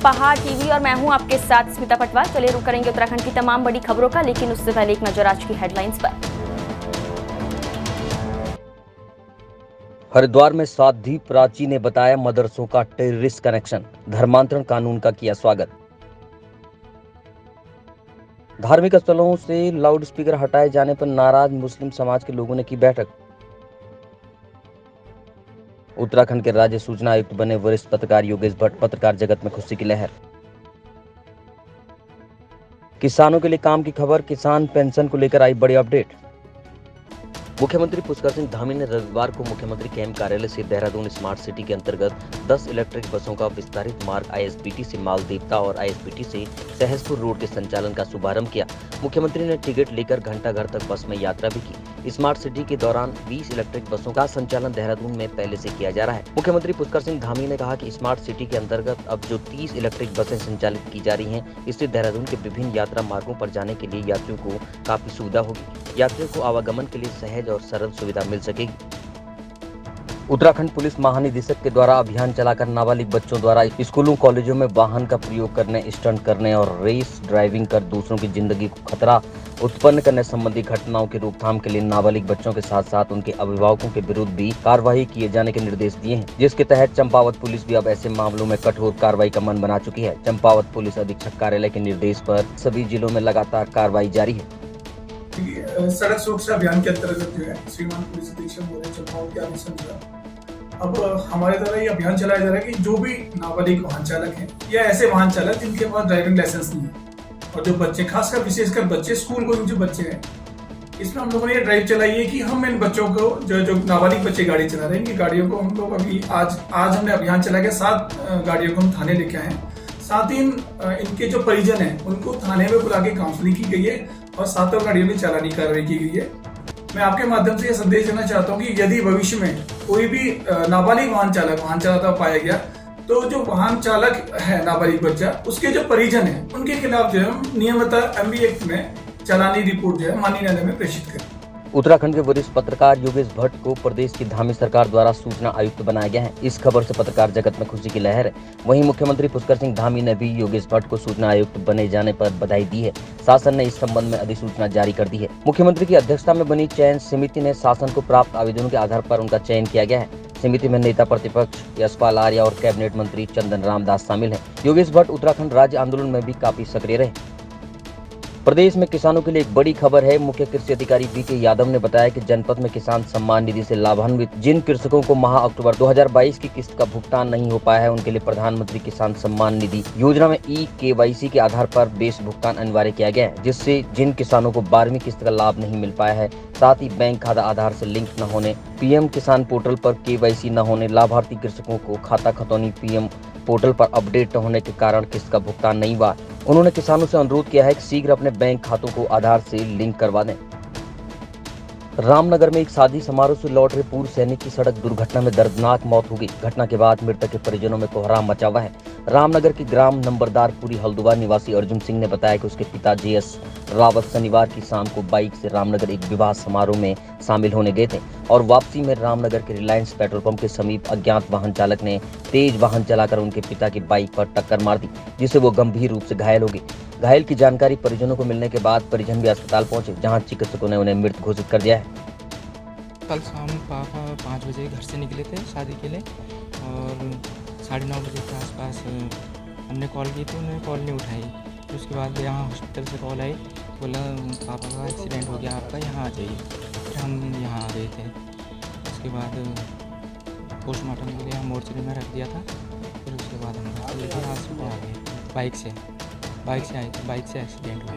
पहाड़ टीवी और मैं हूं आपके साथ स्मिता पटवार। चलिए रुक करेंगे उत्तराखंड की तमाम बड़ी खबरों का, लेकिन उससे पहले एक नजर आज की हेडलाइंस पर। हरिद्वार में साध्वी प्राची ने बताया मदरसों का टेररिस्ट कनेक्शन, धर्मांतरण कानून का किया स्वागत। धार्मिक स्थलों से लाउडस्पीकर हटाए जाने पर नाराज मुस्लिम समाज के लोगों ने की बैठक। उत्तराखंड के राज्य सूचना आयुक्त बने वरिष्ठ पत्रकार योगेश भट्ट, पत्रकार जगत में खुशी की लहर। किसानों के लिए काम की खबर, किसान पेंशन को लेकर आई बड़ी अपडेट। मुख्यमंत्री पुष्कर सिंह धामी ने रविवार को मुख्यमंत्री कैंप कार्यालय से देहरादून स्मार्ट सिटी के अंतर्गत 10 इलेक्ट्रिक बसों का विस्तारित मार्ग आईएसबीटी से मालदेवता और आईएसबीटी से सहसपुर रोड के संचालन का शुभारंभ किया। मुख्यमंत्री ने टिकट लेकर घंटाघर तक बस में यात्रा भी की। स्मार्ट सिटी के दौरान 20 इलेक्ट्रिक बसों का संचालन देहरादून में पहले से किया जा रहा है। मुख्यमंत्री पुष्कर सिंह धामी ने कहा कि स्मार्ट सिटी के अंतर्गत अब जो 30 इलेक्ट्रिक बसें संचालित की जा रही हैं, इससे देहरादून के विभिन्न यात्रा मार्गों पर जाने के लिए यात्रियों को काफी सुविधा होगी। यात्रियों को आवागमन के लिए सहज और सरल सुविधा मिल सकेगी। उत्तराखंड पुलिस महानिदेशक के द्वारा अभियान चलाकर नाबालिग बच्चों द्वारा स्कूलों कॉलेजों में वाहन का प्रयोग करने, स्टंट करने और रेस ड्राइविंग कर दूसरों की जिंदगी को खतरा उत्पन्न करने संबंधी घटनाओं की रोकथाम के लिए नाबालिग बच्चों के साथ साथ उनके अभिभावकों के विरुद्ध भी कार्रवाई किए जाने के निर्देश दिए हैं, जिसके तहत चंपावत पुलिस भी अब ऐसे मामलों में कठोर कार्रवाई का मन बना चुकी है। चंपावत पुलिस अधीक्षक कार्यालय के निर्देश पर सभी जिलों में लगातार कार्रवाई जारी है। सड़क सुरक्षा अभियान के अंतर्गत जो है श्रीमान पुलिस अधीक्षक महोदय चंपावत के आदेश अनुसार अब हमारे द्वारा ये अभियान चलाया जा रहा है कि जो भी नाबालिग वाहन चालक हैं या ऐसे वाहन चालक जिनके पास ड्राइविंग लाइसेंस नहीं है और जो बच्चे, खासकर विशेषकर बच्चे, स्कूल गोइंग जो बच्चे हैं, इसमें हम लोगों ने ये ड्राइव चलाई है कि हम इन बच्चों को जो नाबालिग बच्चे गाड़ी चला रहे हैं, इनकी गाड़ियों को हम लोग अभी आज हमने अभियान चला के 7 गाड़ियों को हम थाने लेके आए हैं। साथ ही इनके जो परिजन हैं उनको थाने में बुला के काउंसलिंग की गई है और 7 गाड़ियों में चालानी कार्रवाई की गई है। मैं आपके माध्यम से यह संदेश देना चाहता हूं कि यदि भविष्य में कोई भी नाबालिग वाहन चलाता पाया गया तो जो वाहन चालक है नाबालिग बच्चा, उसके जो परिजन हैं उनके खिलाफ जो है नियमित एमवी एक्ट में चालानी रिपोर्ट जो है माननीय न्यायालय में प्रेषित करें। उत्तराखंड के वरिष्ठ पत्रकार योगेश भट्ट को प्रदेश की धामी सरकार द्वारा सूचना आयुक्त बनाया गया है। इस खबर से पत्रकार जगत में खुशी की लहर है। वहीं मुख्यमंत्री पुष्कर सिंह धामी ने भी योगेश भट्ट को सूचना आयुक्त बने जाने पर बधाई दी है। शासन ने इस संबंध में अधिसूचना जारी कर दी है। मुख्यमंत्री की अध्यक्षता में बनी चयन समिति ने शासन को प्राप्त आवेदनों के आधार पर उनका चयन किया गया है। समिति में नेता प्रतिपक्ष यशपाल आर्या और कैबिनेट मंत्री चंदन रामदास शामिल हैं। योगेश भट्ट उत्तराखंड राज्य आंदोलन में भी काफी सक्रिय रहे। प्रदेश में किसानों के लिए एक बड़ी खबर है। मुख्य कृषि अधिकारी वीके यादव ने बताया कि जनपद में किसान सम्मान निधि से लाभान्वित जिन कृषकों को माह अक्टूबर 2022 की किस्त का भुगतान नहीं हो पाया है, उनके लिए प्रधानमंत्री किसान सम्मान निधि योजना में ई-केवाईसी के आधार पर बेस भुगतान अनिवार्य किया गया है, जिससे जिन किसानों को 12वीं किस्त का लाभ नहीं मिल पाया है, साथ ही बैंक खाता आधार से लिंक न होने, पीएम किसान पोर्टल पर केवाईसी न होने, लाभार्थी कृषकों को खाता खतौनी पीएम पोर्टल पर अपडेट न होने के कारण किस्त का भुगतान नहीं हुआ। उन्होंने किसानों से अनुरोध किया है कि शीघ्र अपने बैंक खातों को आधार से लिंक करवा दें। रामनगर में एक शादी समारोह से लौट रहे पूर्व सैनिक की सड़क दुर्घटना में दर्दनाक मौत हो गई। घटना के बाद मृतक के परिजनों में कोहराम मचा हुआ है। रामनगर के ग्राम नंबरदारपुरी हल्द्वार निवासी अर्जुन सिंह ने बताया कि उसके पिता जेएस रावत शनिवार की शाम को बाइक से रामनगर एक विवाह समारोह में शामिल होने गए थे और वापसी में रामनगर के रिलायंस पेट्रोल पंप के समीप अज्ञात वाहन चालक ने तेज वाहन चलाकर उनके पिता की बाइक पर टक्कर मार दी, जिससे वो गंभीर रूप से घायल हो गए। घायल की जानकारी परिजनों को मिलने के बाद परिजन भी अस्पताल पहुंचे, जहां चिकित्सकों ने उन्हें मृत घोषित कर दिया है। कल शाम पापा 5 बजे घर से निकले थे शादी के लिए और 9:30 बजे के आसपास हमने कॉल की तो उन्होंने कॉल नहीं उठाई। तो उसके बाद यहाँ हॉस्पिटल से कॉल आई, बोला पापा का एक्सीडेंट हो गया, आपका यहाँ आ जाइए। फिर हम यहाँ आ गए थे। उसके बाद पोस्टमार्टम के लिए हम मोर्चरी में रख दिया था। फिर उसके बाद हम लेके आज सुबह आ गए। बाइक से आए थे, बाइक से एक्सीडेंट हुआ।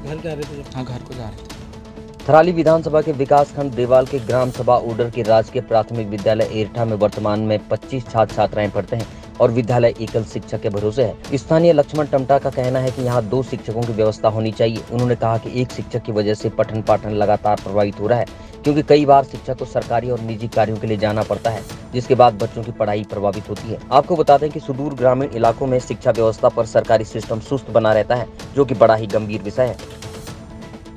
घर जा रहे थे? हाँ, घर को जा रहे थे। थराली विधानसभा के विकास खंड देवाल के ग्राम सभा ओडर के राजकीय प्राथमिक विद्यालय एरठा में वर्तमान में 25 छात्र छात्राएं पढ़ते हैं और विद्यालय एकल शिक्षक के भरोसे है। स्थानीय लक्ष्मण टमटा का कहना है कि यहाँ 2 शिक्षकों की व्यवस्था होनी चाहिए। उन्होंने कहा कि एक शिक्षक की वजह से पठन पाठन लगातार प्रभावित हो रहा है, क्योंकि कई बार शिक्षक को सरकारी और निजी कार्यों के लिए जाना पड़ता है, जिसके बाद बच्चों की पढ़ाई प्रभावित होती है। आपको बता दें कि सुदूर ग्रामीण इलाकों में शिक्षा व्यवस्था पर सरकारी सिस्टम सुस्त बना रहता है, जो कि बड़ा ही गंभीर विषय है।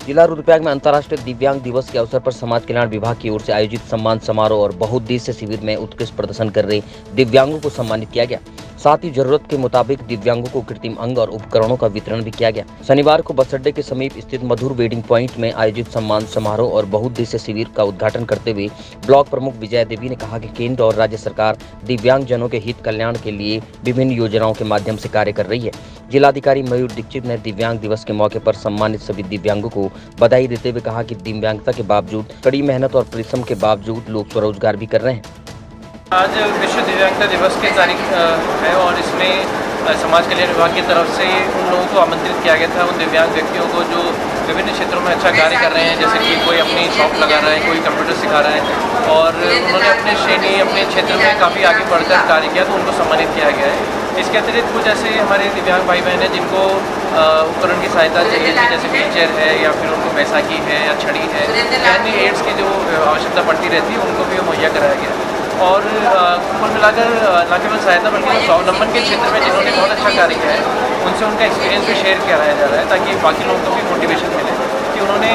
जिला रुद्रप्रयाग में अंतर्राष्ट्रीय दिव्यांग दिवस के अवसर पर समाज कल्याण विभाग की ओर से आयोजित सम्मान समारोह और बहुउद्देश्य शिविर में उत्कृष्ट प्रदर्शन कर रहे दिव्यांगों को सम्मानित किया गया। साथ ही जरूरत के मुताबिक दिव्यांगों को कृत्रिम अंग और उपकरणों का वितरण भी किया गया। शनिवार को बस अड्डे के समीप स्थित मधुर वेडिंग पॉइंट में आयोजित सम्मान समारोह और बहुउद्देश्य शिविर का उद्घाटन करते हुए ब्लॉक प्रमुख विजया देवी ने कहा कि केंद्र और राज्य सरकार दिव्यांगजनों के हित कल्याण के लिए विभिन्न योजनाओं के माध्यम से कार्य कर रही है। जिलाधिकारी मयूर दीक्षित ने दिव्यांग दिवस के मौके पर सम्मानित सभी दिव्यांगों को बधाई देते हुए कहा कि दिव्यांगता के बावजूद कड़ी मेहनत और परिश्रम के बावजूद लोग स्वरोजगार भी कर रहे हैं। आज विश्व दिव्यांगता दिवस की तारीख है और इसमें समाज कल्याण विभाग की तरफ से उन लोगों को आमंत्रित किया गया था, उन दिव्यांग व्यक्तियों को जो विभिन्न क्षेत्रों में अच्छा कार्य कर रहे हैं, जैसे कि कोई अपनी शॉप लगा रहा है, कोई कंप्यूटर सिखा रहा है और उन्होंने अपने श्रेणी अपने क्षेत्र में काफ़ी आगे बढ़कर कार्य किया तो उनको सम्मानित किया गया है। इसके अतिरिक्त कुछ ऐसे हमारे दिव्यांग भाई बहन हैं जिनको उपकरण की सहायता चाहिए थी, जैसे व्हीलचेयर है या फिर उनको बैसाखी है या छड़ी है या अन्य एड्स की जो आवश्यकता पड़ती रहती है उनको भी मुहैया कराया गया। और कुल मिलाकर न केवल सहायता बल्कि स्वावलंबन के क्षेत्र में जिन्होंने बहुत अच्छा कार्य किया है उनसे उनका एक्सपीरियंस भी शेयर कराया जा रहा है ताकि बाकी लोगों को भी मोटिवेशन मिले कि उन्होंने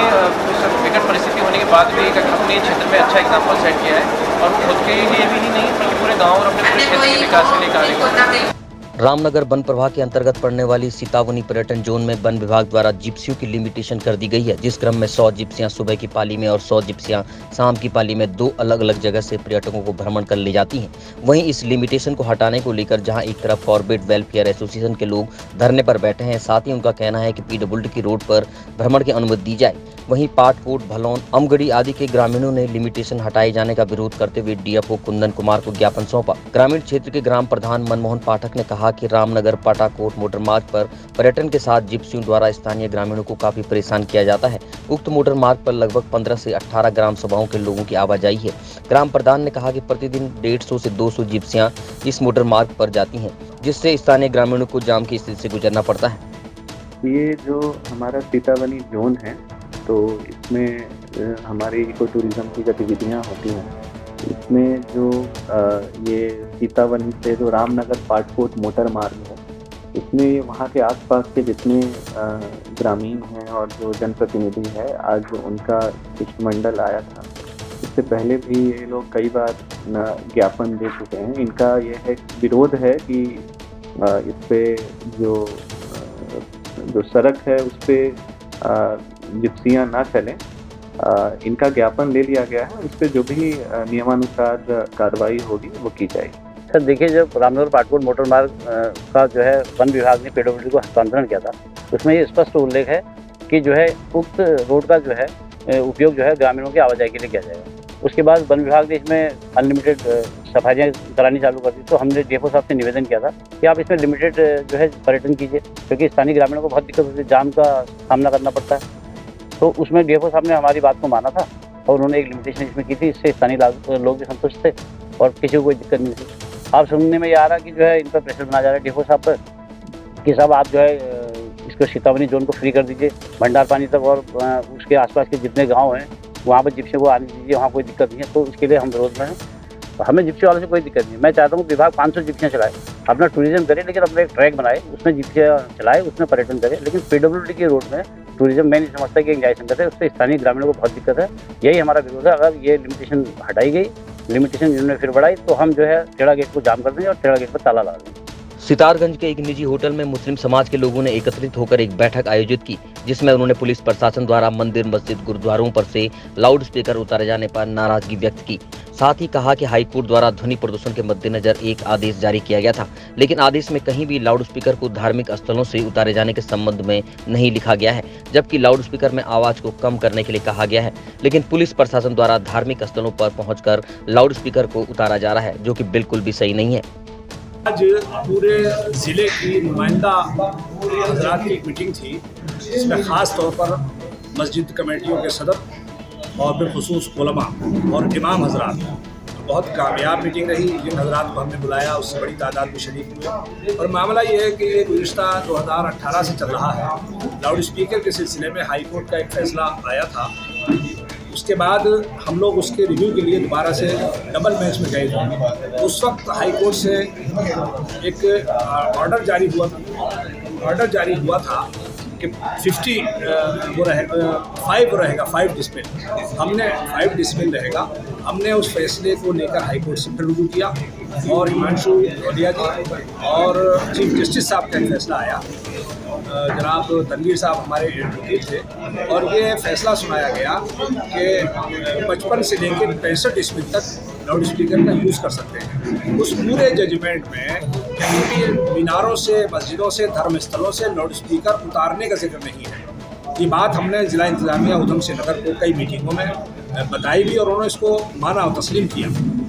विकट परिस्थिति होने के बाद भी अपने क्षेत्र में अच्छा एग्जाम्पल सेट किया है और खुद के लिए भी नहीं बल्कि पूरे गाँव और अपने पूरे क्षेत्र के विकास के लिए कार्य कर रहे हैं। रामनगर वन प्रभाग के अंतर्गत पड़ने वाली सीतावनी पर्यटन जोन में वन विभाग द्वारा जिप्सियों की लिमिटेशन कर दी गई है, जिस क्रम में 100 जिप्सियां सुबह की पाली में और 100 जिप्सियां शाम की पाली में 2 अलग अलग जगह से पर्यटकों को भ्रमण कर ले जाती हैं। वहीं इस लिमिटेशन को हटाने को लेकर जहां एक तरफ कॉर्बेट वेलफेयर एसोसिएशन के लोग धरने पर बैठे हैं, साथ ही उनका कहना है कि पीडब्ल्यूडी की रोड पर भ्रमण की अनुमति दी जाए। वहीं पाटकोट, भलौन, अमगढ़ी आदि के ग्रामीणों ने लिमिटेशन हटाए जाने का विरोध करते हुए डीएफओ कुंदन कुमार को ज्ञापन सौंपा। ग्रामीण क्षेत्र के ग्राम प्रधान मनमोहन पाठक ने कहा कि रामनगर पाटाकोट मोटर मार्ग पर पर्यटन के साथ जिप्सियों द्वारा स्थानीय ग्रामीणों को काफी परेशान किया जाता है। उक्त मोटर मार्ग पर लगभग 15 से 18 ग्राम सभाओं के लोगों की आवाजाही है। ग्राम प्रधान ने कहा कि प्रतिदिन 150 से 200 जिप्सियां इस मोटर मार्ग पर जाती हैं, जिससे स्थानीय ग्रामीणों को जाम की स्थिति से गुजरना पड़ता है। ये जो हमारा सीतावनी जोन है तो इसमें हमारी इको टूरिज्म की गतिविधियाँ होती हैं। इसमें जो ये सीतावनी से जो रामनगर पाटकोट मोटर मार्ग है, इसमें वहाँ के आसपास के जितने ग्रामीण हैं और जो जनप्रतिनिधि है, आज उनका शिष्टमंडल आया था। इससे पहले भी ये लोग कई बार ज्ञापन दे चुके हैं। इनका ये है विरोध है कि इस पे जो सड़क है उस पर जिप्सियाँ ना चलें। इनका ज्ञापन ले लिया गया है, उस पर जो भी नियमानुसार कार्रवाई होगी वो की जाएगी। सर देखिए, जब रामनगर पाटकोट मोटर मार्ग का जो है वन विभाग ने पीडब्ल्यूडी को हस्तांतरण किया था, उसमें ये स्पष्ट उल्लेख है कि जो है उक्त रोड का जो है उपयोग जो है ग्रामीणों की आवाजाही के लिए किया जाएगा। उसके बाद वन विभाग ने इसमें अनलिमिटेड सफाइयाँ करानी चालू कर दी, तो हमने डीएफओ साहब से निवेदन किया था कि आप इसमें लिमिटेड जो है पर्यटन कीजिए, क्योंकि स्थानीय ग्रामीणों को बहुत दिक्कत होती है, जाम का सामना करना पड़ता है। तो उसमें डीएफओ साहब ने हमारी बात को माना था और उन्होंने एक लिमिटेशन इसमें की थी। इससे स्थानीय लोग भी संतुष्ट थे और किसी को कोई दिक्कत नहीं थी। आप सुनने में ये आ रहा कि जो है इन पर प्रेशर बनाया जा रहा है डीएफओ साहब पर कि साहब आप जो है इसको सीतावनी जोन को फ्री कर दीजिए, भंडार पानी तक और उसके आसपास के जितने गांव हैं वहाँ पर जिप्सियों को आने दीजिए, वहाँ कोई दिक्कत नहीं है। तो उसके लिए हम विरोध में हैं। हमें जिप्सी वालों से कोई दिक्कत नहीं है। मैं चाहता हूँ विभाग 500 जिप्सियाँ चलाए, अपना टूरिज्म करे, लेकिन अपना एक ट्रैक बनाए, उसमें जिप्सियाँ चलाए, उसमें पर्यटन करे। लेकिन पीडब्ल्यूडी के रोड में टूरिज्म मैं नहीं समझता कि न्याय संगत है, उससे स्थानीय ग्रामीणों को बहुत दिक्कत है। यही हमारा विरोध है। अगर ये लिमिटेशन हटाई गई, लिमिटेशन जिन्होंने फिर बढ़ाई, तो हम जो है टेढ़ा गेट को जाम कर देंगे और टेढ़ा गेट पर ताला लगा देंगे। सितारगंज के एक निजी होटल में मुस्लिम समाज के लोगों ने एकत्रित होकर एक बैठक आयोजित की, जिसमें उन्होंने पुलिस प्रशासन द्वारा मंदिर, मस्जिद, गुरुद्वारों पर से लाउड स्पीकर उतारे जाने पर नाराजगी व्यक्त की। साथ ही कहा कि हाईकोर्ट द्वारा ध्वनि प्रदूषण के मद्देनजर एक आदेश जारी किया गया था, लेकिन आदेश में कहीं भी लाउड स्पीकर को धार्मिक स्थलों से उतारे जाने के संबंध में नहीं लिखा गया है, जबकि लाउड स्पीकर में आवाज को कम करने के लिए कहा गया है। लेकिन पुलिस प्रशासन द्वारा धार्मिक स्थलों पर पहुंचकर लाउड स्पीकर को उतारा जा रहा है, जो कि बिल्कुल भी सही नहीं है। आज पूरे ज़िले की नुमाइंदा हजरात की एक मीटिंग थी, जिसमें ख़ास तौर पर मस्जिद कमेटियों के सदर और बिलखुसूस उलमा और इमाम हजरात, बहुत कामयाब मीटिंग रही। जिन हजरात को हमने बुलाया उससे बड़ी तादाद में शरीक हुए। और मामला ये है कि ये गुज़िश्ता 2018 से चल रहा है। लाउड स्पीकर के सिलसिले में हाई कोर्ट का एक फ़ैसला आया था। उसके बाद हम लोग उसके रिव्यू के लिए दोबारा से डबल बेंच में गए थे। उस वक्त हाई कोर्ट से एक ऑर्डर जारी हुआ था कि 5 रहेगा 5 डिसमिल, हमने 5 डिसमिल रहेगा। हमने उस फैसले को लेकर हाई कोर्ट से फिर रुजू किया और हिमांशु ढोलिया जी और चीफ जस्टिस साहब का फैसला आया, जनाब तनवीर साहब हमारे एडवोकेट थे, और ये फैसला सुनाया गया कि 55 से लेकर 65 डिसमिल तक लाउड स्पीकर का यूज़ कर सकते हैं। उस पूरे जजमेंट में कहीं भी मीनारों से, मस्जिदों से, धर्मस्थलों से लाउड स्पीकर उतारने का जिक्र नहीं है। ये बात हमने जिला इंतजामिया उधम सिंह नगर को कई मीटिंगों में बताई भी और उन्होंने इसको माना और तस्लीम किया,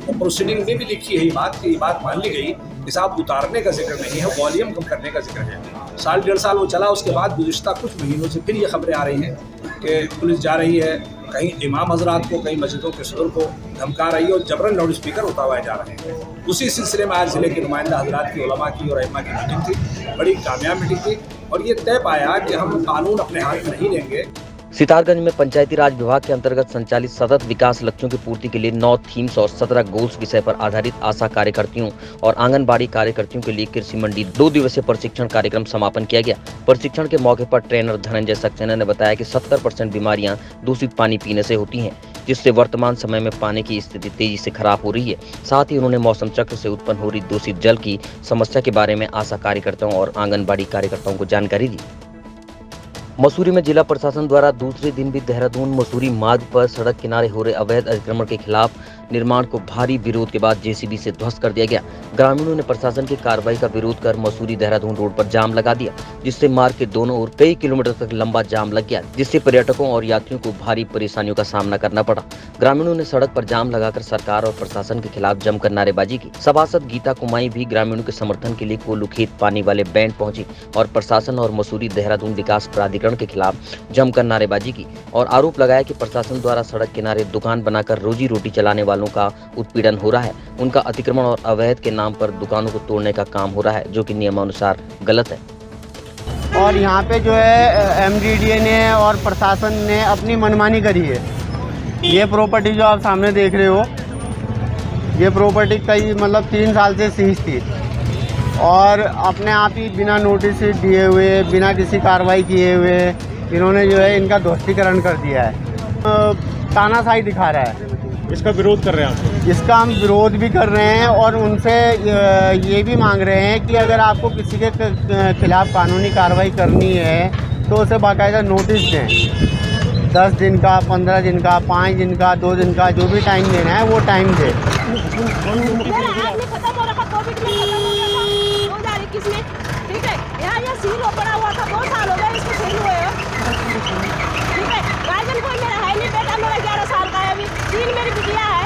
और प्रोसीडिंग में भी लिखी है ये बात मान ली गई कि साहब उतारने का जिक्र नहीं है, वॉल्यूम कम करने का जिक्र है। 1.5 साल वो चला, उसके बाद गुज़िश्ता कुछ महीनों से फिर ये खबरें आ रही हैं कि पुलिस जा रही है कहीं इमाम हजरात को, कहीं मस्जिदों के सदर को धमका रही है और जबरन लाउड स्पीकर उतारवाए जा रहे हैं। उसी सिलसिले में आज ज़िले के नुमाइंदा हजरात की, उलमा की और अइम्मा की मीटिंग थी, बड़ी कामयाब मीटिंग थी, और ये तय पाया कि हम कानून अपने हाथ में नहीं लेंगे। सितारगंज में पंचायती राज विभाग के अंतर्गत संचालित सतत विकास लक्ष्यों की पूर्ति के लिए 9 थीम्स और 17 गोल्स विषय पर आधारित आशा कार्यकर्तियों और आंगनबाड़ी कार्यकर्तियों के लिए कृषि मंडी 2 दिवसीय प्रशिक्षण कार्यक्रम समापन किया गया। प्रशिक्षण के मौके पर ट्रेनर धनंजय सक्सेना ने बताया कि 70% बीमारियां दूषित पानी पीने से होती हैं, जिससे वर्तमान समय में पानी की स्थिति तेजी से खराब हो रही है। साथ ही उन्होंने मौसम चक्र से उत्पन्न हो रही दूषित जल की समस्या के बारे में आशा कार्यकर्ताओं और आंगनबाड़ी कार्यकर्ताओं को जानकारी दी। मसूरी में जिला प्रशासन द्वारा दूसरे दिन भी देहरादून मसूरी मार्ग पर सड़क किनारे हो रहे अवैध अतिक्रमण के खिलाफ निर्माण को भारी विरोध के बाद जेसीबी से ध्वस्त कर दिया गया। ग्रामीणों ने प्रशासन की कार्रवाई का विरोध कर मसूरी देहरादून रोड पर जाम लगा दिया, जिससे मार्ग के दोनों ओर कई किलोमीटर तक लंबा जाम लग गया, जिससे पर्यटकों और यात्रियों को भारी परेशानियों का सामना करना पड़ा। ग्रामीणों ने सड़क पर जाम लगाकर सरकार और प्रशासन के खिलाफ जमकर नारेबाजी की। सभासद गीता कुमाई भी ग्रामीणों के समर्थन के लिए कोल्लू खेत पानी वाले बैंड पहुंची और प्रशासन और मसूरी देहरादून विकास प्राधिकरण के खिलाफ जमकर नारेबाजी की और आरोप लगाया कि प्रशासन द्वारा सड़क किनारे दुकान बनाकर रोजी रोटी चलाने वालों का उत्पीड़न हो रहा है। उनका अतिक्रमण और अवैध के नाम पर दुकानों को तोड़ने का काम हो रहा है, जो कि नियमानुसार गलत है। और यहाँ पे जो है एमडीडीए ने और प्रशासन ने अपनी मनमानी करी है। ये प्रॉपर्टी जो आप सामने देख रहे हो, ये प्रॉपर्टी कई 3 साल से सीज थी और अपने आप ही बिना नोटिस दिए हुए, बिना किसी कार्रवाई किए हुए इन्होंने जो है इनका ध्वस्तीकरण कर दिया है। तानाशाही दिखा रहा है। इसका विरोध कर रहे हैं आप? इसका हम विरोध भी कर रहे हैं और उनसे ये भी मांग रहे हैं कि अगर आपको किसी के खिलाफ कानूनी कार्रवाई करनी है तो उसे बाकायदा नोटिस दें। 10 दिन का, 15 दिन का, 5 दिन का, 2 दिन का, जो भी टाइम देना है वो टाइम दे। ठीक है, यहाँ ये सील पड़ा हुआ था, 2 साल हो गए इसको सील हुए हैं। ठीक है, गार्जियन कोई मेरा है नहीं, बेटा मेरा 11 साल का है, अभी 3 मेरी बिटिया है,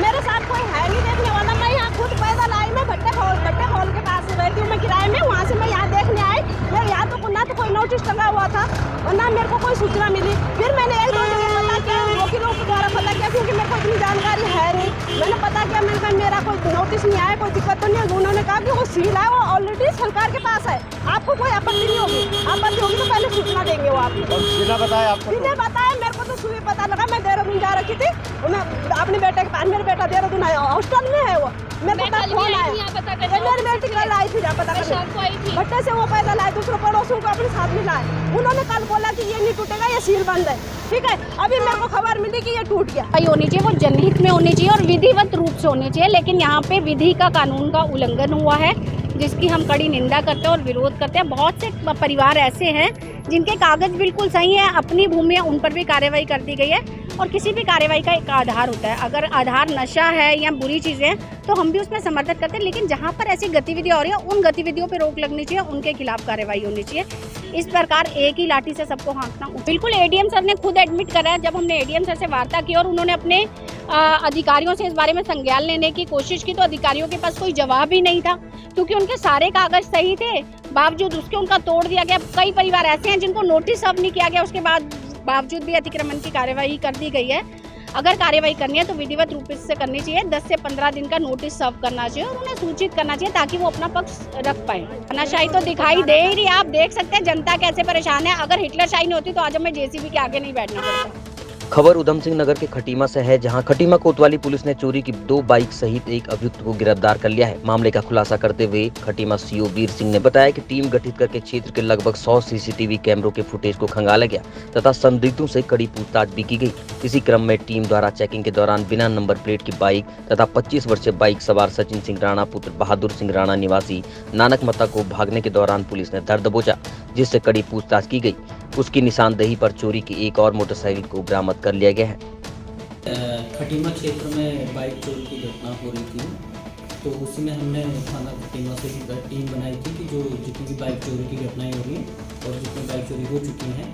मेरे साथ कोई है नहीं देखने वाला। मैं यहाँ खुद पैदल आई, मैं भट्टे खोल के पास से रहती हूँ मैं किराए में, वहाँ से मैं यहाँ देखने आई। मैं यहाँ तो ना तो कोई नोटिस टंगा हुआ था और ना मेरे को कोई सूचना मिली। फिर मैंने 1-2 जगह पता किया, वकीलों के द्वारा पता किया, क्योंकि मेरे को इतनी जानकारी है नहीं। मैंने पता किया, मैंने कहा मेरा कोई नोटिस नहीं आया, कोई दिक्कत तो नहीं है। उन्होंने कहा कि वो सील है, वो ऑलरेडी सरकार के पास है, आपको कोई आपत्ति नहीं होगी। आपत्ति होगी तो पहले सूचना देंगे वो आपको। बिना बताया आपको? बिना बताया, मेरे को तो सुबह पता लगा। मैं देहरादून जा रखी थी, मैं अपने बेटे के पास, मेरा बेटा देहरादून आया, हॉस्टल में है वो, मेरे को फोन आया। मेरी बेटी कल आई थी यहाँ पता करने, भट्टे से वो पैदल आए, दूसरे पड़ोसियों को अपने साथ में लाए। उन्होंने कल बोला कि ये नहीं टूटेगा, ये सील बंद है। ठीक है, अभी मेरे को खबर मिली कि ये टूट गया। होनी चाहिए, वो जनहित में होनी चाहिए और विधिवत रूप से होनी चाहिए, लेकिन यहाँ पे विधि का, कानून का उल्लंघन हुआ है, जिसकी हम कड़ी निंदा करते हैं और विरोध करते हैं। बहुत से परिवार ऐसे हैं जिनके कागज बिल्कुल सही है, अपनी भूमि है, उन पर भी कार्रवाई कर दी गई है और किसी भी कार्रवाई का एक आधार होता है। अगर आधार नशा है या बुरी चीज़ें हैं तो हम भी उसमें समर्थन करते हैं, लेकिन जहाँ पर ऐसी गतिविधियाँ हो रही हैं उन गतिविधियों पर रोक लगनी चाहिए, उनके खिलाफ कार्रवाई होनी चाहिए। इस प्रकार एक ही लाठी से सबको हाँकना, बिल्कुल एडीएम सर ने खुद एडमिट करा है। जब हमने एडीएम सर से वार्ता की और उन्होंने अपने अधिकारियों से इस बारे में संज्ञान लेने की कोशिश की तो अधिकारियों के पास कोई जवाब ही नहीं था, क्योंकि उनके सारे कागज सही थे, बावजूद उसके उनका तोड़ दिया गया। कई परिवार ऐसे हैं जिनको नोटिस सर्व नहीं किया गया, उसके बावजूद भी अतिक्रमण की कार्यवाही कर दी गई है। अगर कार्यवाही करनी है तो विधिवत रूप से करनी चाहिए, 10 से 15 दिन का नोटिस सर्व करना चाहिए और उन्हें सूचित करना चाहिए ताकि वो अपना पक्ष रख पाए। तानाशाही तो दिखाई दे ही रही, आप देख सकते हैं जनता कैसे परेशान है। अगर हिटलर शाही नहीं होती तो आज हमें जेसीबी के आगे नहीं बैठना पड़ता। खबर उधम सिंह नगर के खटीमा से है, जहां खटीमा कोतवाली पुलिस ने चोरी की 2 बाइक सहित एक अभियुक्त को गिरफ्तार कर लिया है। मामले का खुलासा करते हुए खटीमा सीओ वीर सिंह ने बताया कि टीम गठित करके क्षेत्र के लगभग 100 सीसीटीवी कैमरों के फुटेज को खंगाला गया तथा संदिग्धों से कड़ी पूछताछ भी की गई। इसी क्रम में टीम द्वारा चेकिंग के दौरान बिना नंबर प्लेट की बाइक तथा 25 वर्षीय बाइक सवार सचिन सिंह राणा पुत्र बहादुर सिंह राणा निवासी नानकमता को भागने के दौरान पुलिस ने धर दबोचा, जिससे कड़ी पूछताछ की गई। उसकी निशानदेही पर चोरी की एक और मोटरसाइकिल को बरामद कर लिया गया है। खटीमा क्षेत्र में बाइक चोरी की घटना हो रही थी, तो उसी में हमने थाना खटीमा से टीम बनाई थी कि जो जितनी भी बाइक चोरी की घटनाएं हो रही हैं और जितनी बाइक चोरी हो चुकी हैं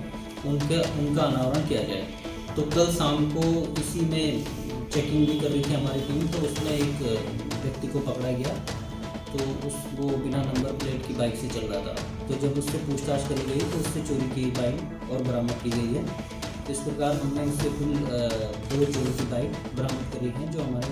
उनका अनावरण किया जाए। तो कल शाम को इसी में चेकिंग भी कर रही थी हमारी टीम, तो उसमें एक व्यक्ति को पकड़ा गया, तो वो बिना नंबर प्लेट की बाइक से चल रहा था। तो जब उससे पूछताछ करी गई तो उससे चोरी की बाइक और बरामद की गई है। इस प्रकार हमने उससे कुल 2 चोरी की बाइक बरामद करी है, जो हमारे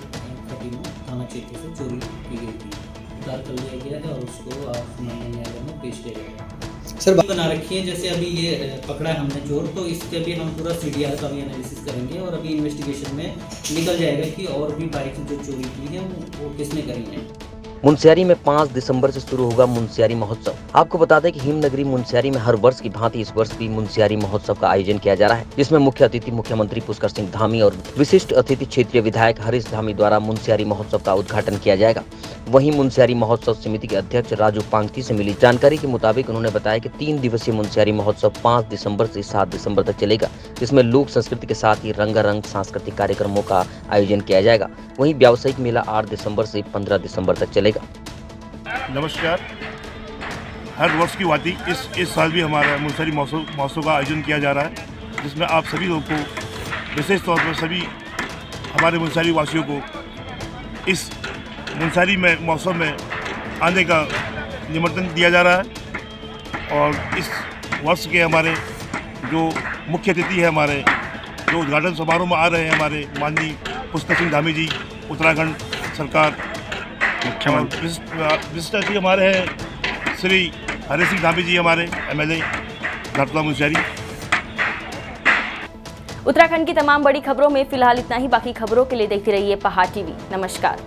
खटीमा थाना क्षेत्र से चोरी की गई थी। गिरफ्तार कर लिया गया है और उसको आज माननीय न्यायालय में पेश किया गया। सर बना रखी है, जैसे अभी ये पकड़ा है हमने चोर, तो इसके भी हम पूरा CDR का भी एनालिसिस करेंगे और अभी इन्वेस्टिगेशन में निकल जाएगा कि और भी बाइक जो चोरी की है वो किसने करी है। मुनस्यारी में 5 दिसंबर से शुरू होगा मुनस्यारी महोत्सव। आपको बता दें कि हिमनगरी मुनस्यारी में हर वर्ष की भांति इस वर्ष भी मुनस्यारी महोत्सव का आयोजन किया जा रहा है, जिसमें मुख्य अतिथि मुख्यमंत्री पुष्कर सिंह धामी और विशिष्ट अतिथि क्षेत्रीय विधायक हरीश धामी द्वारा मुनस्यारी महोत्सव का उद्घाटन किया जाएगा। वहीं मुनस्यारी महोत्सव समिति के अध्यक्ष राजू पांगती से मिली जानकारी के मुताबिक उन्होंने बताया कि 3 दिवसीय मुनस्यारी महोत्सव 5 दिसंबर से 7 दिसंबर तक चलेगा, जिसमें लोक संस्कृति के साथ ही रंगारंग सांस्कृतिक कार्यक्रमों का आयोजन किया जाएगा। वहीं व्यावसायिक मेला 8 दिसंबर से 15 दिसंबर तक चलेगा। नमस्कार। हर वर्ष की भांति इस साल भी हमारा मुनस्यारी महोत्सव का आयोजन किया जा रहा है, जिसमें आप सभी लोगों को विशेष तौर पर सभी हमारे मुनस्यारी वासियों को इस मुनस्यारी में महोत्सव में आने का निमंत्रण दिया जा रहा है। और इस वर्ष के हमारे जो मुख्य अतिथि है, हमारे जो उद्घाटन समारोह में आ रहे हैं, हमारे माननीय पुष्कर सिंह धामी जी, उत्तराखंड सरकार मुख्यमंत्री। विशिष्ट अतिथि हमारे हैं श्री हरीश सिंह धामी जी, हमारे MLA घाटला मुनस्यारी। उत्तराखंड की तमाम बड़ी खबरों में फिलहाल इतना ही। बाकी खबरों के लिए देखते रहिए पहाड़ TV। नमस्कार।